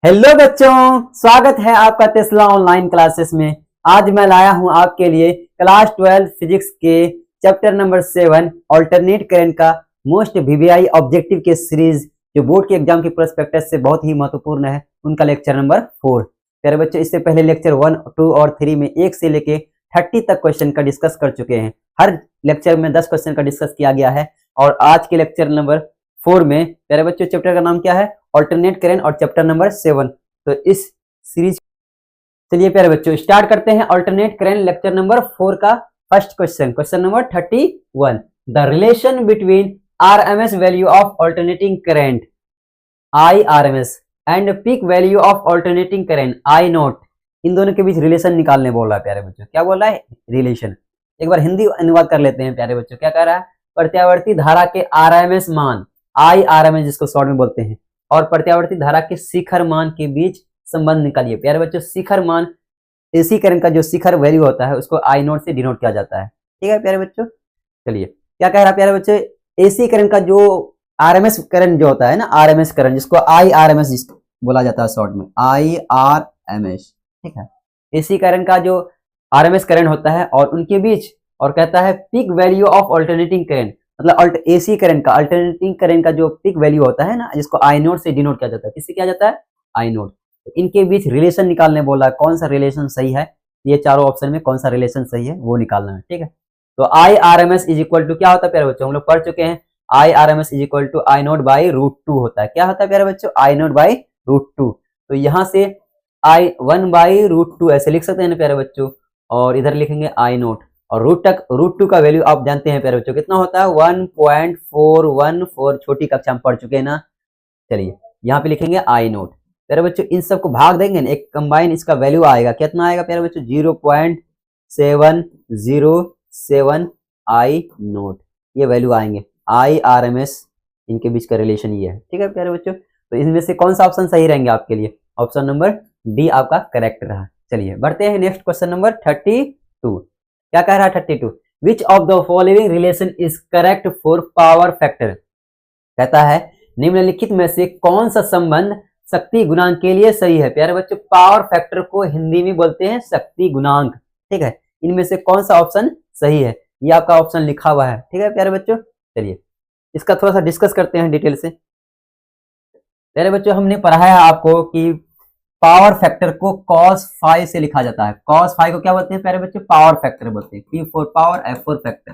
Hello बच्चों, स्वागत है आपका टेस्ला ऑनलाइन क्लासेस में। आज मैं लाया हूं आपके लिए क्लास 12 फिजिक्स के चैप्टर नंबर 7 अल्टरनेट करंट का मोस्ट वीवीआई ऑब्जेक्टिव के सीरीज जो बोर्ड के एग्जाम के प्रोस्पेक्टस से बहुत ही महत्वपूर्ण है, उनका लेक्चर नंबर 4। प्यारे बच्चों, इससे पहले लेक्चर 1, 2 और 3 में 1 से लेके 30 तक क्वेश्चन का डिस्कस कर चुके हैं। हर लेक्चर में 10 क्वेश्चन का डिस्कस किया गया है और आज के लेक्चर नंबर 4 में प्यारे बच्चों चैप्टर का नाम क्या है? अल्टरनेट करंट और चैप्टर नंबर 7। तो इस सीरीज चलिए प्यारे बच्चों स्टार्ट करते हैं अल्टरनेट करंट लेक्चर नंबर 4 का first question number 31। The relation between RMS value of alternating current IRMS and peak value of alternating current I0, इन दोनों के बीच रिलेशन निकालने बोल रहा है प्यारे बच्चों। क्या बोल रहा है? रिलेशन। एक बार हिंदी अनुवाद कर लेते हैं प्यारे बच्चों। क्या कह रहा है? प्रत्यावर्ती धारा के RMS मान IRMS जिसको शॉर्ट में बोलते हैं और प्रत्यावर्ती धारा के शिखर मान के बीच संबंध निकालिए। प्यारे बच्चों, शिखर मान एसी करंट का जो शिखर वैल्यू होता है उसको I0 से डिनोट किया जाता है। ठीक है प्यारे बच्चों। चलिए क्या कह रहा है प्यारे बच्चों? एसी करंट का जो आरएमएस करंट जो होता है ना, आरएमएस करंट जिसको IRMS बोला जाता है शॉर्ट में, IRMS। ठीक है, एसी करंट का जो आरएमएस करंट होता है और उनके बीच, और कहता है peak value of alternating current, मतलब एसी करंट का अल्टरनेटिंग करंट का जो पीक वैल्यू होता है ना, जिसको I0 से डिनोट किया जाता है। किससे किया जाता है? I0। तो इनके बीच रिलेशन निकालने बोला है। कौन सा रिलेशन सही है? ये चारों ऑप्शन में कौन सा रिलेशन सही है वो निकालना है। ठीक है, तो IRMS इज इक्वल टू क्या होता है प्यारे बच्चों? हम लोग पढ़ चुके हैं IRMS is equal to I0 by √2 होता है। क्या होता है प्यारे बच्चों? I0 by √2। तो यहाँ से I1 बाई √2 ऐसे लिख सकते हैं ना प्यारे बच्चों, और इधर लिखेंगे I0 और √2 का वैल्यू आप जानते हैं प्यारे बच्चों कितना होता है? 1.414। छोटी कक्षा में पढ़ चुके हैं ना। चलिए यहाँ पे लिखेंगे I0 प्यारे बच्चों। इन सबको भाग देंगे ना, एक कंबाइन इसका वैल्यू आएगा। कितना आएगा प्यारे बच्चों? 0.707 I0 ये वैल्यू आएंगे। IRMS इनके बीच का रिलेशन ये है। ठीक है प्यारे बच्चों, तो इनमें से कौन सा ऑप्शन सही रहेंगे आपके लिए? ऑप्शन नंबर डी आपका करेक्ट रहा। चलिए बढ़ते हैं नेक्स्ट क्वेश्चन नंबर 32। क्या कह रहा है 32? Which of the following relation is correct for power factor? कहता है निम्नलिखित में से कौन सा संबंध शक्ति गुणांक के लिए सही है? प्यारे बच्चों, पावर फैक्टर को हिंदी में बोलते हैं शक्ति गुणांक। ठीक है, इनमें से कौन सा ऑप्शन सही है? ये आपका ऑप्शन लिखा हुआ है। ठीक है प्यारे बच्चों, चलिए इसका थोड़ा सा डिस्कस करते हैं डिटेल से। प्यारे बच्चों, हमने पढ़ा है आपको कि पावर फैक्टर को cos फाई से लिखा जाता है। cos फाई को क्या बोलते हैं प्यारे बच्चों? पावर फैक्टर बोलते हैं। P for power, F for factor,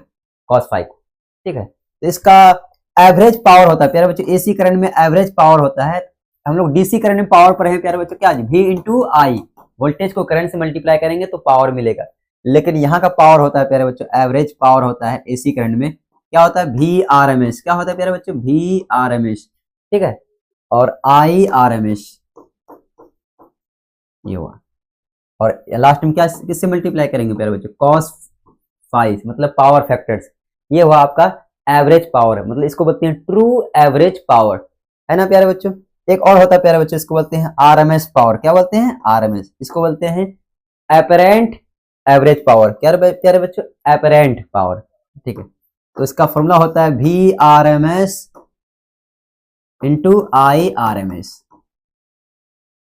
cos phi को। ठीक है, तो इसका एवरेज पावर होता है प्यारे बच्चों। एसी करंट में एवरेज पावर होता है। हम लोग डीसी करंट में पावर पढ़े हैं प्यारे बच्चों। क्या? V इंटू आई। वोल्टेज को करंट से मल्टीप्लाई करेंगे तो पावर मिलेगा। लेकिन यहाँ का पावर होता है प्यारे बच्चों, एवरेज पावर होता है एसी करंट में। क्या होता है? VRMS। क्या होता है प्यारे बच्चों? VRMS। ठीक है, और IRMS ये हुआ। और लास्ट में क्या किससे मल्टीप्लाई करेंगे प्यारे बच्चों? cos फाई, मतलब पावर फैक्टर्स। ये हुआ आपका एवरेज पावर, मतलब इसको बोलते हैं ट्रू एवरेज पावर, है ना प्यारे बच्चों। एक और होता है प्यारे बच्चों, इसको बोलते हैं RMS पावर। क्या बोलते हैं? RMS। इसको बोलते हैं एपरेंट एवरेज पावर। क्या प्यारे बच्चों? Apparent power. ठीक है, तो इसका फॉर्मूला होता है VRMS इंटू IRMS।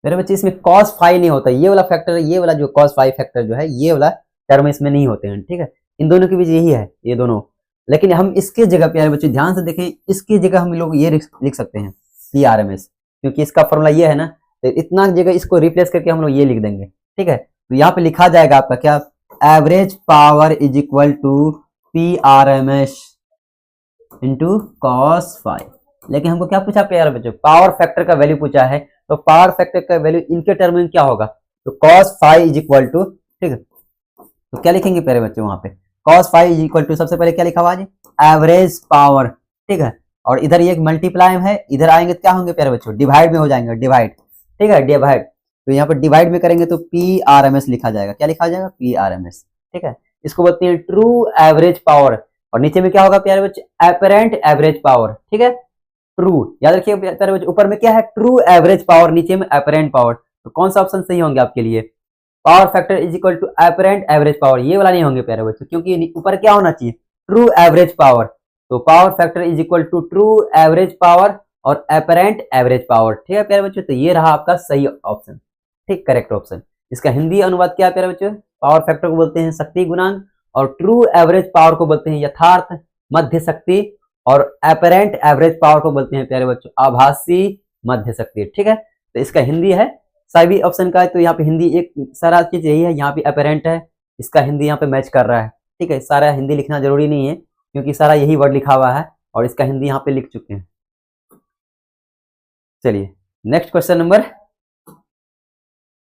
मेरे बच्चे इसमें cos फाई नहीं होता, ये वाला फैक्टर, ये वाला जो cos फाई फैक्टर जो है, ये वाला टर्म इसमें नहीं होते हैं। ठीक है, इन दोनों के बीच यही है, ये दोनों। लेकिन हम इसके जगह प्यारे बच्चे ध्यान से देखें, इसकी जगह हम लोग ये लिख सकते हैं PRMS, क्योंकि इसका फॉर्मूला ये है ना, तो इतना जगह इसको रिप्लेस करके हम लोग ये लिख देंगे। ठीक है, तो यहाँ पे लिखा जाएगा आपका क्या? Average power is equal to PRMS into cos phi. लेकिन हमको क्या पूछा प्यारे बच्चों? पावर फैक्टर का वैल्यू पूछा है। तो पावर फैक्टर का वैल्यू इनके टर्म में क्या होगा? तो cos phi is equal to, ठीक है, तो क्या लिखेंगे प्यारे बच्चों वहां पे? cos phi is equal to, सबसे पहले क्या लिखा हुआ है? Average power. ठीक है, और इधर ये मल्टीप्लाई है, इधर आएंगे तो क्या होंगे प्यारे बच्चों? डिवाइड में हो जाएंगे, डिवाइड। ठीक है, डिवाइड। तो यहाँ पर डिवाइड में करेंगे तो PRMS लिखा जाएगा। क्या लिखा जाएगा? PRMS। ठीक है, इसको बोलते हैं ट्रू एवरेज पावर। और नीचे में क्या होगा प्यारे बच्चे? Apparent average power. ठीक है, ट्रू, याद रखिए प्यारे बच्चे, ऊपर में क्या है? ट्रू एवरेज पावर, नीचे में एपरेंट पावर। तो कौन सा ऑप्शन सही होंगे आपके लिए? Power factor is equal to apparent average power, ये वाला नहीं होंगे प्यारे बच्चे, क्योंकि ऊपर क्या होना चाहिए? True average power. तो power factor is equal to true average power और एपरेंट एवरेज पावर। ठीक है प्यारे बच्चों, तो ये रहा आपका सही ऑप्शन, ठीक, करेक्ट ऑप्शन। इसका हिंदी अनुवाद क्या है प्यारे बच्चों? पावर फैक्टर को बोलते हैं शक्ति गुणांक, और ट्रू एवरेज पावर को बोलते हैं यथार्थ मध्य शक्ति, और एपरेंट एवरेज पावर को बोलते हैं प्यारे बच्चों आभासी मध्य शक्ति। ठीक है, तो इसका हिंदी है सभी ऑप्शन का, तो यहाँ पे हिंदी एक सारा चीज यही है, यहाँ पे अपेरेंट है, इसका हिंदी यहाँ पे मैच कर रहा है। ठीक है, सारा हिंदी लिखना जरूरी नहीं है क्योंकि सारा यही वर्ड लिखा हुआ है और इसका हिंदी यहाँ पे लिख चुके हैं। चलिए next question number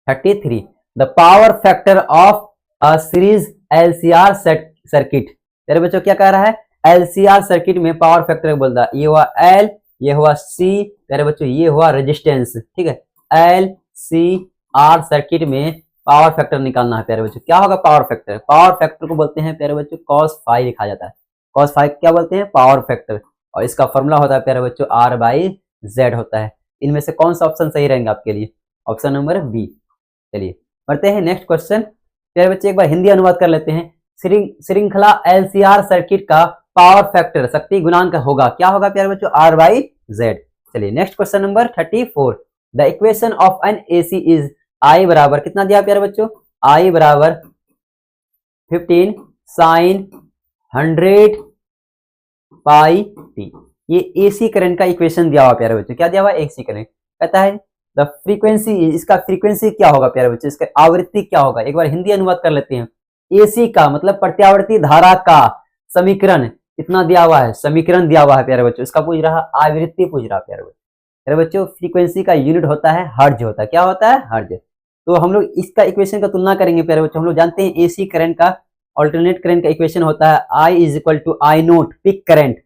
33, the power factor of a series LCR circuit. तेरे बच्चों क्या कह रहा है? एलसीआर सर्किट में पावर फैक्टर बोलता है, ये हुआ एल, ये हुआ सी, तेरे बच्चों ये हुआ रेजिस्टेंस। ठीक है, एल सी आर सर्किट में पावर फैक्टर निकालना है प्यारे बच्चों। क्या होगा पावर फैक्टर? पावर फैक्टर को बोलते हैं प्यारे बच्चों cos फाई लिखा जाता है। cos फाई क्या बोलते हैं? पावर फैक्टर, और इसका फॉर्मूला होता है प्यारे बच्चों R बाई Z होता है। इनमें से कौन सा ऑप्शन सही रहेंगे आपके लिए? Option number b. चलिए बढ़ते हैं नेक्स्ट क्वेश्चन। प्यारे बच्चे एक बार हिंदी अनुवाद कर लेते हैं। श्रृंखला LCR सर्किट का पावर फैक्टर शक्ति गुणांक होगा, क्या होगा प्यारे बच्चों? R by Z। चलिए next question number 34, the equation of an AC is I बराबर कितना दिया प्यारे बच्चों? I बराबर 15 साइन 100 पाई t। ये AC करंट का इक्वेशन दिया हुआ प्यारे बच्चों। क्या दिया हुआ? AC current. कहता है द फ्रीक्वेंसी, इसका फ्रीक्वेंसी क्या होगा प्यारे बच्चों? इसका आवृत्ति क्या होगा? एक बार हिंदी अनुवाद कर लेते हैं। AC का मतलब प्रत्यावर्ती धारा का समीकरण कितना दिया हुआ है? समीकरण दिया हुआ है प्यारे बच्चों। इसका पूछ रहा, आवृत्ति पूछ रहा प्यारे बच्चों। प्यारे बच्चों फ्रीक्वेंसी का यूनिट होता है हर्ट्ज होता है। क्या होता है? हर्ट्ज। तो हम लोग इसका इक्वेशन का तुलना करेंगे प्यारे बच्चों। हम लोग जानते हैं AC करंट का अल्टरनेट करंट का इक्वेशन होता है I is equal to I naught peak current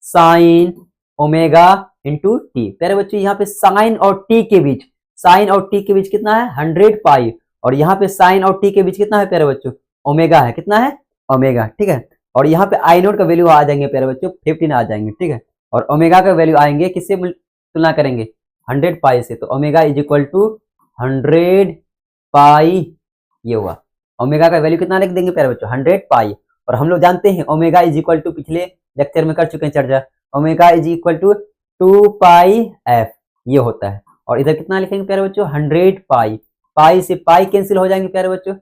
sine omega into t. प्यारे बच्चों यहाँ पे साइन और टी के बीच, साइन और टी के बीच कितना है? 100 पाई, और यहाँ पे साइन और टी के बीच कितना है प्यारे बच्चों? ओमेगा है। कितना है? ओमेगा। ठीक है, और यहाँ पे I नोट का वैल्यू आ जाएंगे प्यारे बच्चों 15 आ जाएंगे। ठीक है, और ओमेगा का वैल्यू आएंगे किससे तुलना करेंगे? 100 पाई से। तो ओमेगा इज इक्वल टू 100 पाई, ये हुआ। ओमेगा का वैल्यू कितना लिख देंगे प्यारे बच्चों? 100 पाई। और हम लोग जानते हैं ओमेगा इज इक्वल टू, पिछले लेक्चर में कर चुके हैं चर्चा, omega is equal to 2 pi f, ये होता है। और इधर कितना लिखेंगे प्यारे बच्चों? 100 पाई। पाई से पाई कैंसिल हो जाएंगे प्यारे बच्चों।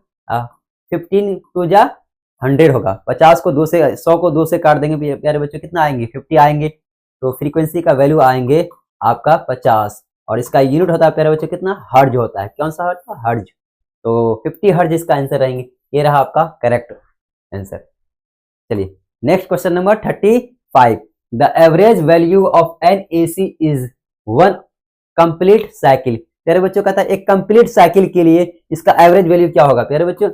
15 टू जा 100 होगा, 50 को 2 से, 100 को 2 से काट देंगे प्यारे बच्चों, कितना आएंगे? 50 आएंगे। तो फ्रीक्वेंसी का वैल्यू आएंगे आपका 50, और इसका यूनिट होता है प्यारे बच्चों कितना? हर्ट्ज होता है। कौन सा हर्ट्ज? हर्ट्ज। तो 50 हर्ट्ज इसका आंसर रहेंगे। ये रहा आपका करेक्ट आंसर। चलिए next question number 35, the average value of an AC is 1 complete cycle. प्यारे बच्चों कहता है एक कंप्लीट साइकिल के लिए इसका एवरेज वैल्यू क्या होगा प्यारे बच्चों?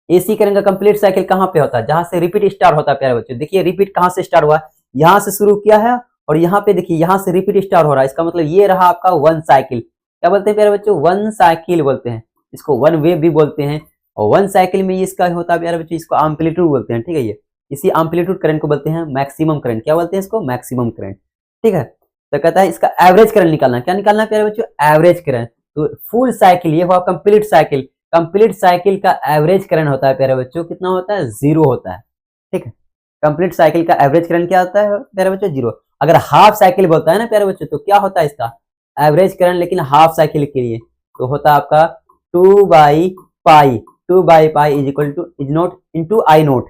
AC करंट का कंप्लीट साइकिल कहाँ पे होता है? जहां से रिपीट स्टार्ट होता है प्यारे बच्चों। देखिए रिपीट कहाँ से स्टार्ट हुआ? यहाँ से शुरू किया है, और यहाँ पे देखिए यहाँ से रिपीट स्टार्ट हो रहा है। इसका मतलब ये रहा आपका 1 साइकिल। क्या बोलते हैं प्यारे बच्चों? 1 साइकिल बोलते हैं, इसको 1 वेव भी बोलते हैं। और 1 साइकिल में इसका होता है प्यारे बच्चों, इसको एम्पलीट्यूड बोलते हैं। ठीक है, ये इसी एम्पलीट्यूड करंट को बोलते हैं मैक्सिमम करंट। क्या बोलते हैं इसको? Maximum current. ठीक है, तो कहता है इसका एवरेज करंट निकालना। क्या निकालना है प्यारे बच्चों? Average current. तो फुल साइकिल, ये हुआ कंप्लीट साइकिल। कंप्लीट साइकिल का एवरेज करंट होता है प्यारे बच्चों कितना होता है? 0 होता है। ठीक है, कंप्लीट साइकिल का एवरेज करंट क्या होता है प्यारे बच्चों? 0। अगर हाफ साइकिल बोलता है ना प्यारे बच्चों, तो क्या होता है इसका एवरेज करंट, लेकिन हाफ साइकिल के लिए तो होता है आपका 2 by pi. 2 by pi is equal two is note into I note,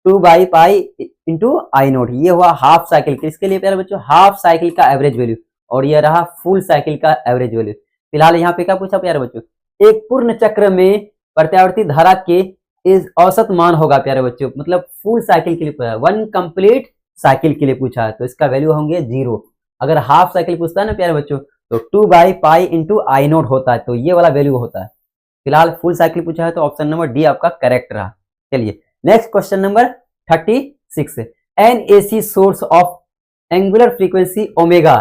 2 by pi into I note. ये हुआ हाफ साइकिल के, इसके लिए प्यारे बच्चों हाफ साइकिल का एवरेज वैल्यू, और ये रहा फुल साइकिल का एवरेज वैल्यू। फिलहाल यहाँ पे क्या पूछा प्यारे बच्चों? एक पूर्ण चक्र में प्रत्यावर्ती धारा के इस औसत मान होगा प्यारे बच्चों, मतलब फुल साइकिल के लिए पूछा है, 1 कंप्लीट साइकिल के लिए पूछा है, तो इसका वैल्यू होंगे 0। अगर हाफ साइकिल पूछता है ना प्यारे बच्चों, तो 2 by pi into I note होता है, तो ये वाला वैल्यू होता है। फिलहाल फुल साइकिल पूछा है, तो ऑप्शन नंबर डी आपका करेक्ट रहा। चलिए next question number 36, an AC source of angular frequency omega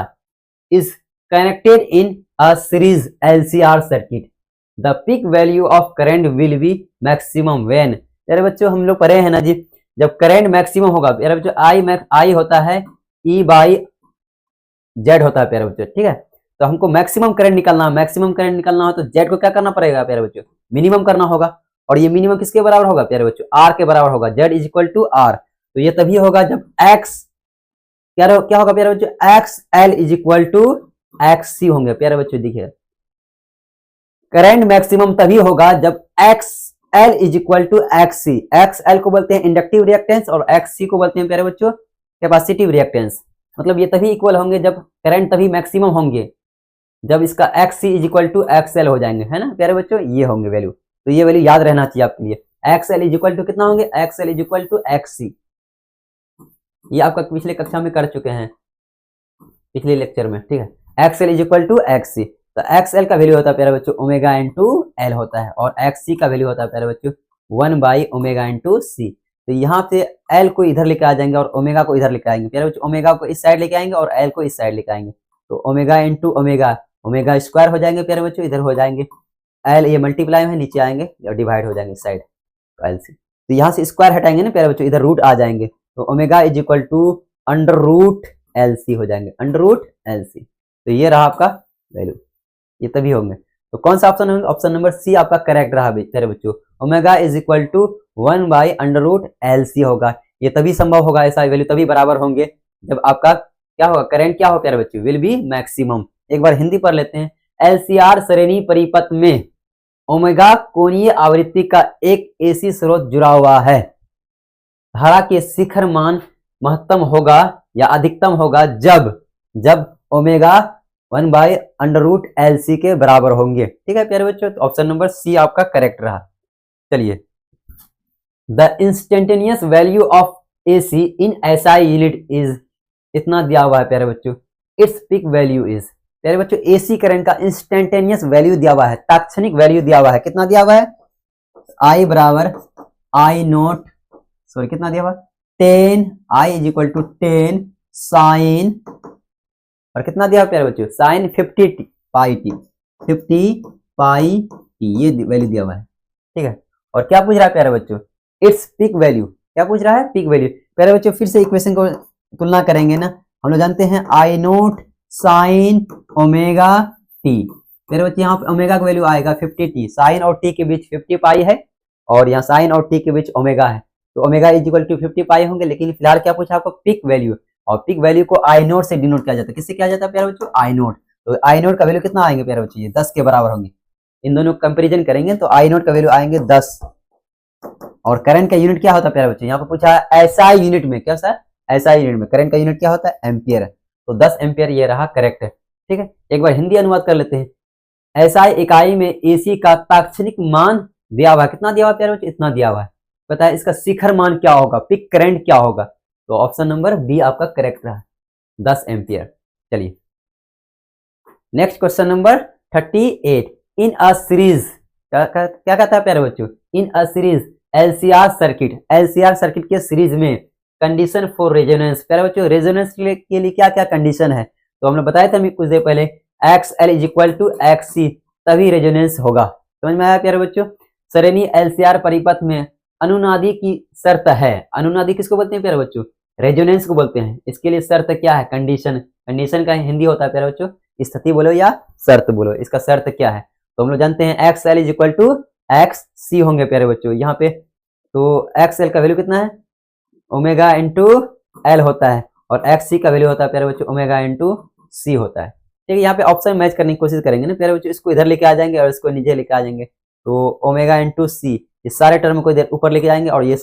is connected in a series LCR circuit, the peak value of current will be maximum when. यार बच्चों हम लोग पढ़े हैं ना जी, जब करंट मैक्सिमम होगा यार बच्चों आई होता है E बाई Z होता है प्यारे बच्चों। ठीक है, तो हमको मैक्सिमम करंट निकालना, मैक्सिमम करंट निकालना हो तो Z को क्या करना पड़ेगा प्यारे बच्चों? मिनिमम करना होगा। और ये मिनिमम किसके बराबर होगा प्यारे बच्चों? R के बराबर होगा। Z is equal to R। तो ये तभी होगा जब X क्या होगा प्यारे बच्चों, X L is equal to X C होंगे। प्यारे बच्चों देखिए, करंट मैक्सिमम तभी होगा जब X L is equal to X C. X L को बोलते हैं इंडक्टिव रिएक्टेंस और एक्स सी को बोलते हैं प्यारे बच्चों कैपेसिटिव रिएक्टेंस। मतलब ये तभी इक्वल होंगे जब करंट तभी मैक्सिमम होंगे जब इसका x c is equal to x l हो जाएंगे, है ना प्यारे बच्चों, ये होंगे वैल्यू। तो ये वैल्यू याद रहना चाहिए आपके लिए। X L is equal to कितना होंगे, X L is equal to X C. ये आपका पिछले कक्षा में कर चुके हैं, पिछले लेक्चर में, ठीक है। X L is equal to X C, तो एक्स एल का वैल्यू होता है प्यारे बच्चों ओमेगा इंटू एल होता है, और एक्स सी का वैल्यू होता है प्यारे बच्चों 1 बाई ओमेगा इंटू सी। तो यहाँ पे एल को इधर लेके आ जाएंगे और ओमेगा को इधर लेके आएंगे प्यारे बच्चों, ओमेगा को इस साइड लेके आएंगे और एल को इस साइड लेके आएंगे। तो omega into omega, omega square हो जाएंगे प्यारे बच्चों, इधर हो जाएंगे एल, ये मल्टीप्लाई में नीचे आएंगे और डिवाइड हो जाएंगे इस साइड एल से। तो यहाँ से स्क्वायर हटाएंगे ना प्यारे बच्चों, इधर रूट आ जाएंगे, तो omega is equal to under root l c हो जाएंगे, अंडर रूट एल सी। तो ये रहा आपका वैल्यू, ये तभी होंगे। तो कौन सा ऑप्शन होगा, ऑप्शन नंबर सी आपका करेक्ट रहा प्यारे बच्चों, omega is equal to 1 by under root l c होगा। ये तभी संभव होगा, ऐसा वैल्यू तभी बराबर होंगे जब आपका क्या होगा, करंट क्या हो प्यारे बच्चों, विल बी मैक्सिमम। एक बार हिंदी पढ़ लेते हैं। एलसीआर श्रेणी परिपथ में ओमेगा कोणीय आवृत्ति का एक एसी स्रोत जुड़ा हुआ है। धारा के शिखर मान महत्तम होगा या अधिकतम होगा जब omega 1 by under root l c के बराबर होंगे, ठीक है प्यारे बच्चों। तो ऑप्शन नंबर सी आपका करेक्ट रहा। चलिए, the instantaneous value of AC in SI unit is, इतना दिया हुआ है प्यारे बच्चों, इट्स पीक वैल्यू इज। प्यारे बच्चों एसी करंट का इंस्टेंटेनियस वैल्यू दिया हुआ है, तात्क्षणिक वैल्यू दिया हुआ है, कितना दिया हुआ है, आई बराबर आई नोट, सॉरी कितना दिया हुआ, 10, आई इज इक्वल टू 10 साइन, और कितना दिया प्यारे बच्चों, साइन 50 पाई टी, 50 पाई टी, ये वैल्यू दिया हुआ है, ठीक है। और क्या पूछ रहा है प्यारे बच्चों, इट्स पीक वैल्यू, क्या पूछ रहा है, पीक वैल्यू। प्यारे बच्चों फिर से इक्वेशन को तुलना करेंगे ना, हम लोग जानते हैं आई नोट साइन ओमेगा टी। प्यारे बच्चों यहाँ पे ओमेगा का वैल्यू आएगा 50 टी, साइन और टी के बीच 50 पाई है और यहाँ साइन और टी के बीच ओमेगा है, तो ओमेगा इज इक्वल टू 50 पाई होंगे। लेकिन फिलहाल क्या पूछा आपको, पिक वैल्यू, और पिक वैल्यू को आई नोट से डिनोट किया जाता है, किससे किया जाता है प्यारे बच्चों, आई नोट। तो आई नोट का वैल्यू कितना आएंगे प्यारे बच्चों, ये 10 के बराबर होंगे। इन दोनों कंपेरिजन करेंगे तो आई नोट का वैल्यू आएंगे 10। और करंट का यूनिट क्या होता है प्यारे बच्चों, यहाँ पे पूछा है एसआई यूनिट में, क्या सा एसआई यूनिट में करंट का यूनिट क्या होता है, एम्पियर। तो 10 एम्पियर ये रहा करेक्ट है, ठीक है। एक बार हिंदी अनुवाद कर लेते हैं। एसआई इकाई में एसी का तात्क्षणिक मान दिया हुआ है, कितना दिया हुआ है प्यारे बच्चों, इतना दिया हुआ है। पता है इसका शिखर मान क्या होगा, पिक करंट क्या होगा, तो ऑप्शन नंबर बी आपका करेक्ट रहा, 10 एम्पियर। चलिए next question number 38। In a series, क्या कहता है प्यारे बच्चों, in a series LCR circuit, LCR circuit के सीरीज में कंडीशन फॉर रेजोनेंस। प्यारे बच्चों रेजोनेंस के लिए क्या क्या कंडीशन है, तो हमने बताया था कुछ देर पहले, X L is equal to X C, तभी रेजोनेंस होगा। समझ में आया प्यारे बच्चों। श्रेणी एलसीआर परिपथ में अनुनादी की शर्त है, अनुनादी किसको बोलते हैं प्यारे बच्चों, रेजोनेंस को बोलते हैं। इसके लिए शर्त क्या है, कंडीशन, कंडीशन का हिंदी होता है प्यारे बच्चों स्थिति बोलो या शर्त बोलो, इसका शर्त क्या है, तो हम लोग जानते हैं X L is equal to X C होंगे प्यारे बच्चों यहाँ पे। तो एक्स एल का वैल्यू कितना है, ओमेगा इंटू एल होता है, और एक्स सी का वैल्यू होता है प्यारे बच्चों ओमेगा इंटू सी होता है, ठीक है। यहाँ पे ऑप्शन मैच करने की कोशिश करेंगे ना प्यारे बच्चों, इसको इधर लेके आ जाएंगे और इसको नीचे लेके आ जाएंगे, तो ओमेगा इंटू सी, इस सारे टर्म को इधर ऊपर लेके जाएंगे और ये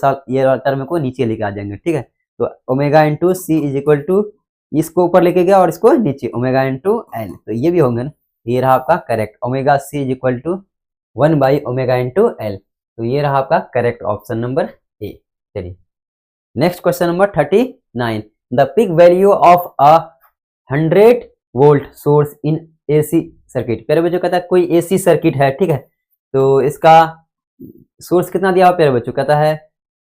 टर्म को नीचे लेके आ जाएंगे, ठीक है। तो omega into c is equal to, इसको ऊपर लेके गया और इसको नीचे, ओमेगा इंटू एल, तो ये भी होंगे ना, ये रहा आपका correct, omega c is equal to 1 by omega into l, तो ये रहा आपका करेक्ट ऑप्शन नंबर ए। चलिए next question number 39। The peak value of a 100 volt source in AC circuit. प्यारे बच्चों कहता है कोई एसी सर्किट है, ठीक है, तो इसका सोर्स कितना दिया हुआ प्यारे बच्चों, कहता है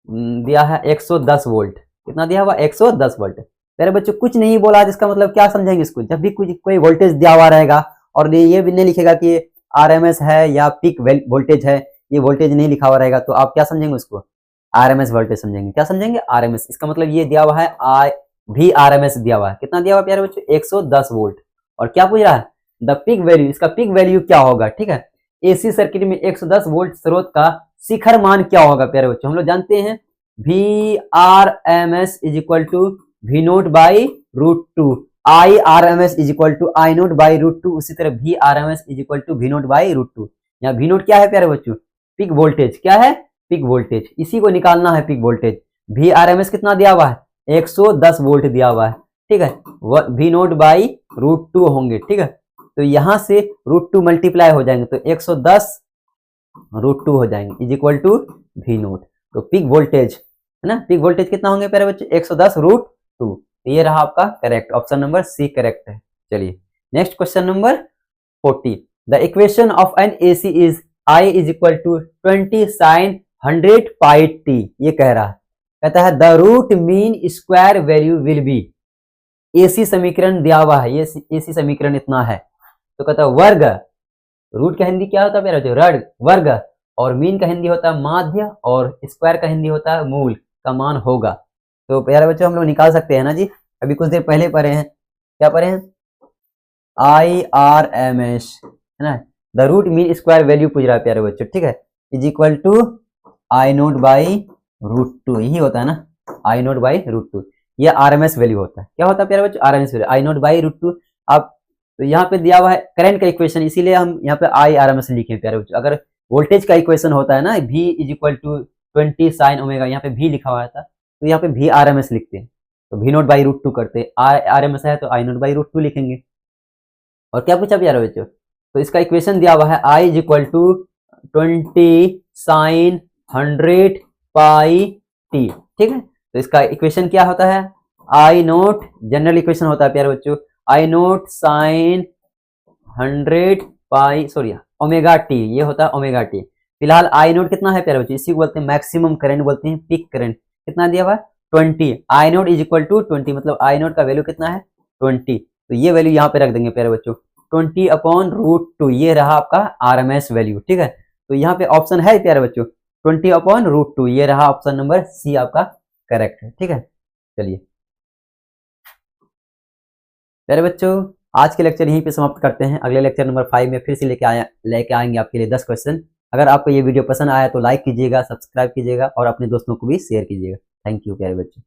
दिया है 110 वोल्ट, कितना दिया हुआ 110 वोल्ट। प्यारे बच्चों कुछ नहीं बोला, जिसका मतलब क्या समझेंगे इसको, जब भी कोई वोल्टेज दिया हुआ रहेगा और ये भी नहीं लिखेगा कि आरएमएस है या पिक वोल्टेज है, ये वोल्टेज नहीं लिखा हुआ रहेगा, तो आप क्या समझेंगे उसको, आरएमएस वोल्टेज समझेंगे, क्या समझेंगे, आरएमएस। इसका मतलब ये दिया हुआ है भी आरएमएस दिया हुआ है, कितना दिया हुआ प्यारे बच्चों 110 वोल्ट। और क्या पूछ रहा है, द पिक वैल्यू, इसका पिक वैल्यू क्या होगा, ठीक है। एसी सर्किट में 110 वोल्ट स्रोत का शिखर मान क्या होगा प्यारे बच्चों, हम लोग जानते हैं V R M S is equal to V naught by root two, I R M S is equal to I naught by root two, उसी तरह V R M S is equal to V naught by root two. यहाँ V naught क्या है प्यारे बच्चों? Peak voltage. क्या है? Peak voltage. इसी को निकालना है peak voltage. V R M S कितना दिया हुआ है? 110 वोल्ट दिया हुआ है, ठीक है। V naught by root two होंगे, ठीक है। तो यहां से रूट टू मल्टीप्लाई हो जाएंगे तो 110 रूट टू हो जाएंगे is equal to V naught. तो पिक वोल्टेज है ना, पिक वोल्टेज कितना होंगे प्यारे बच्चे? 110 रूट टू। ये रहा आपका correct, option number C correct है। चलिए next question number 40। The equation of an AC is I is equal to 20 sine 100 pi t. ये कह रहा है, कहता है the root mean square value will be. AC समीकरण दिया हुआ है, ये एसी समीकरण इतना है, तो कहता है वर्ग, रूट का हिंदी क्या होता है प्यारे? रड वर्ग, और मीन का हिंदी होता है माध्य, और स्क्वायर का हिंदी होता है मूल का मान होगा। तो प्यारे बच्चों हम लोग निकाल सकते हैं ना जी, अभी कुछ देर पहले पढ़े हैं, क्या पढ़े हैं? आई आर एम एस है ना, the root mean square value पूछ रहा है प्यारे बच्चों, ठीक है, is equal to I naught by root two, यही होता है ना, I naught by root two. ये आरएमएस वैल्यू होता है। क्या होता है प्यारे बच्चों? RMS value, I naught by root two. आप तो यहाँ पे दिया हुआ है करंट का इक्वेशन, इसीलिए हम यहाँ पे आई आरएमएस लिखे प्यारे बच्चों। अगर वोल्टेज का इक्वेशन होता है ना, v is equal to 20 sine omega, यहाँ पे v लिखा हुआ था तो यहाँ पे v आरएमएस लिखते हैं, तो V naught by root two करते हैं। आर एम एस है तो I naught by root two लिखेंगे। और क्या पूछा प्यारे बच्चों? तो इसका इक्वेशन दिया हुआ है I is equal to 20 sine 100 pi T, ठीक है। तो इसका इक्वेशन क्या होता है? आई नोट, जनरल इक्वेशन होता है प्यारे बच्चों, आई नोट साइन 100 पाई सॉरी ओमेगा टी, ये होता है ओमेगा टी। फिलहाल आई नोट कितना है प्यारे बच्चों? इसी को बोलते हैं मैक्सिमम करंट, बोलते हैं पीक करंट। कितना दिया हुआ है? 20। आई नोट इज इक्वल टू 20, मतलब आई नोट का वैल्यू कितना है? 20। तो ये वैल्यू यहाँ पे रख देंगे प्यारे बच्चों, 20 अपॉन रूट टू, ये रहा आपका आरएमएस वैल्यू, ठीक है। तो यहाँ पे ऑप्शन है प्यारे बच्चों 20 अपॉन रूट टू, ये रहा ऑप्शन नंबर सी आपका करेक्ट है, ठीक है। चलिए प्यारे बच्चों आज के लेक्चर यहीं पे समाप्त करते हैं। अगले लेक्चर नंबर 5 में फिर से लेके आएंगे आपके लिए 10 क्वेश्चन। अगर आपको ये वीडियो पसंद आया तो लाइक कीजिएगा, सब्सक्राइब कीजिएगा और अपने दोस्तों को भी शेयर कीजिएगा। थैंक यू प्यारे बच्चों।